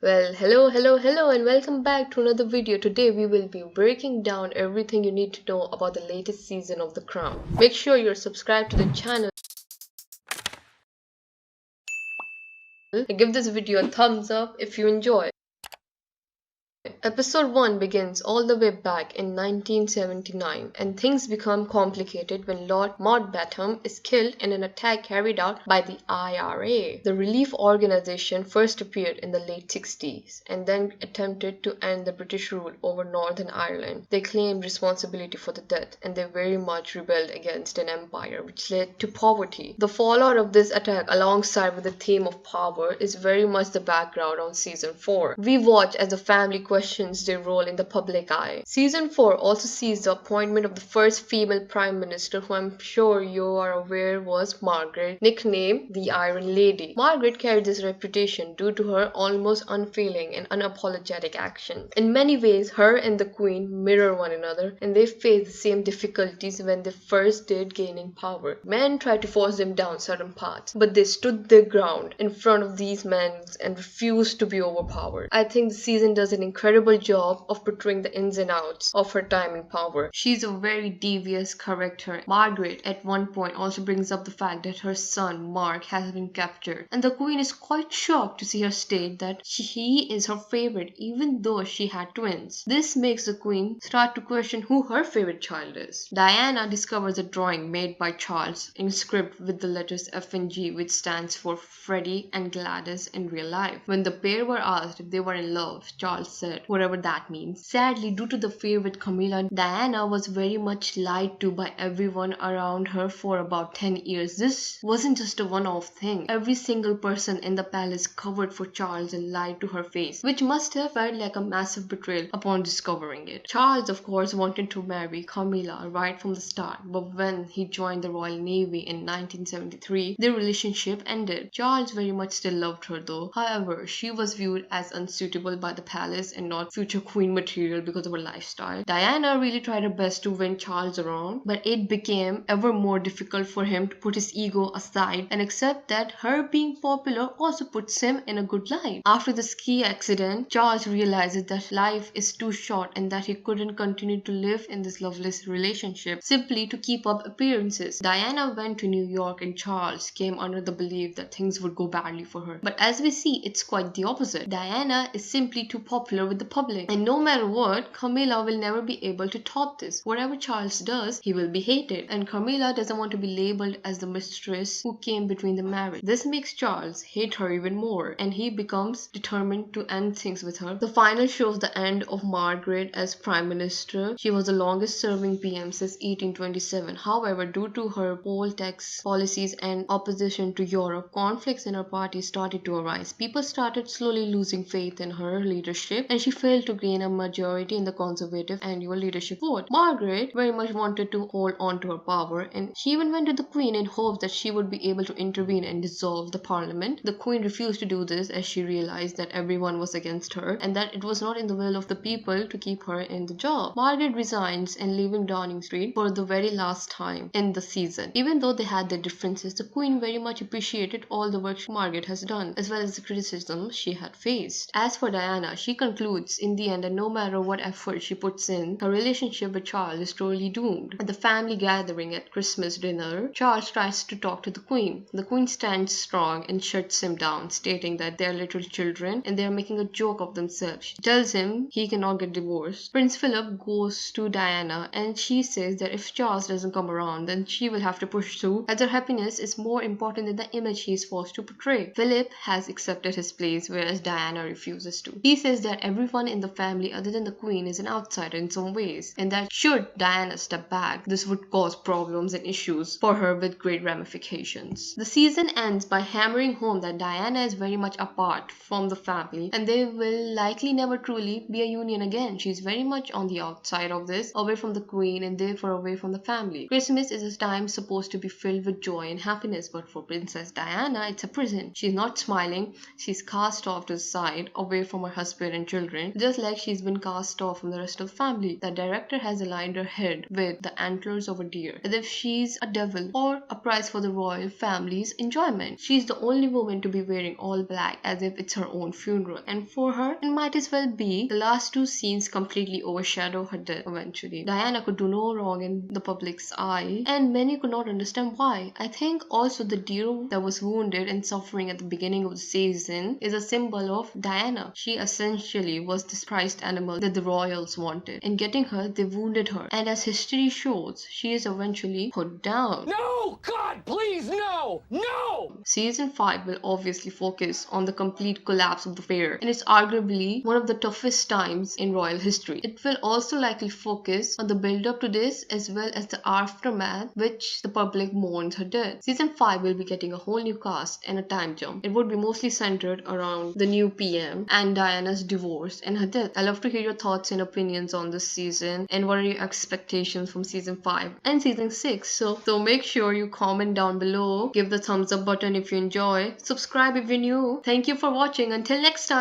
Well, hello, and welcome back to another video. Today we will be breaking down everything you need to know about the latest season of The Crown. Make sure you're subscribed to the channel and give this video a thumbs up if you enjoy. Episode 1 begins all the way back in 1979, and things become complicated when Lord Mountbatten is killed in an attack carried out by the IRA. The relief organization first appeared in the late 60s and then attempted to end the British rule over Northern Ireland. They claimed responsibility for the death, and they very much rebelled against an empire which led to poverty. The fallout of this attack, alongside with the theme of power, is very much the background on season 4. We watch as the family questions their role in the public eye. Season 4 also sees the appointment of the first female prime minister, who I'm sure you are aware was Margaret, nicknamed the Iron Lady. Margaret carried this reputation due to her almost unfailing and unapologetic action. In many ways, her and the Queen mirror one another, and they face the same difficulties when they first did gaining power. Men tried to force them down certain paths, but they stood their ground in front of these men and refused to be overpowered. I think the season does an incredible job of portraying the ins and outs of her time in power. She's a very devious character. Margaret at one point also brings up the fact that her son Mark has been captured, and the Queen is quite shocked to see her state that he is her favorite even though she had twins. This makes the Queen start to question who her favorite child is. Diana discovers a drawing made by Charles in script with the letters F and G, which stands for Freddie and Gladys in real life. When the pair were asked if they were in love, Charles said, whatever that means. Sadly, due to the affair with Camilla, Diana was very much lied to by everyone around her for about 10 years. This wasn't just a one-off thing. Every single person in the palace covered for Charles and lied to her face, which must have felt like a massive betrayal upon discovering it. Charles, of course, wanted to marry Camilla right from the start, but when he joined the Royal Navy in 1973, their relationship ended. Charles very much still loved her though. However, she was viewed as unsuitable by the palace and not future queen material because of her lifestyle. Diana really tried her best to win Charles around, but it became ever more difficult for him to put his ego aside and accept that her being popular also puts him in a good light. After the ski accident, Charles realizes that life is too short and that he couldn't continue to live in this loveless relationship simply to keep up appearances. Diana went to New York and Charles came under the belief that things would go badly for her. But as we see, it's quite the opposite. Diana is simply too popular with the public, and no matter what, Camilla will never be able to top this. Whatever Charles does, he will be hated, and Camilla doesn't want to be labeled as the mistress who came between the marriage. This makes Charles hate her even more, and he becomes determined to end things with her. The final shows the end of Margaret as prime minister. She was the longest serving PM since 1827. However, due to her poll tax policies and opposition to Europe, conflicts in her party started to arise. People started slowly losing faith in her leadership, and she failed to gain a majority in the Conservative annual leadership vote. Margaret very much wanted to hold on to her power, and she even went to the Queen in hopes that she would be able to intervene and dissolve the parliament. The Queen refused to do this as she realized that everyone was against her and that it was not in the will of the people to keep her in the job. Margaret resigns and leaving Downing Street for the very last time in the season. Even though they had their differences, the Queen very much appreciated all the work Margaret has done, as well as the criticism she had faced. As for Diana, she concludes in the end that no matter what effort she puts in, her relationship with Charles is totally doomed. At the family gathering at Christmas dinner, Charles tries to talk to the Queen. The Queen stands strong and shuts him down, stating that they are little children and they are making a joke of themselves. She tells him he cannot get divorced. Prince Philip goes to Diana and she says that if Charles doesn't come around, then she will have to push through, as her happiness is more important than the image he is forced to portray. Philip has accepted his place, whereas Diana refuses to. He says that everyone in the family other than the Queen is an outsider in some ways, and that should Diana step back, this would cause problems and issues for her with great ramifications. The season ends by hammering home that Diana is very much apart from the family, and they will likely never truly be a union again. She's very much on the outside of this, away from the Queen and therefore away from the family. Christmas is a time supposed to be filled with joy and happiness, but for Princess Diana, it's a prison. She's not smiling, she's cast off to the side, away from her husband and children. children, just like she's been cast off from the rest of the family. The director has aligned her head with the antlers of a deer, as if she's a devil or a prize for the royal family's enjoyment. She's the only woman to be wearing all black, as if it's her own funeral. And for her, it might as well be. The last two scenes completely overshadow her death eventually. Diana could do no wrong in the public's eye, and many could not understand why. I think also the deer that was wounded and suffering at the beginning of the season is a symbol of Diana. She essentially was this prized animal that the royals wanted. In getting her, they wounded her, and as history shows, she is eventually put down. No! God, please, no! No! Season 5 will obviously focus on the complete collapse of the fair, and it's arguably one of the toughest times in royal history. It will also likely focus on the build-up to this as well as the aftermath, which the public mourns her death. Season 5 will be getting a whole new cast and a time jump. It would be mostly centered around the new PM and Diana's divorce and her death. I love to hear your thoughts and opinions on this season, and what are your expectations from season 5 and season 6. So make sure you comment down below, give the thumbs up button if you enjoy, subscribe if you're new. Thank you for watching. Until next time.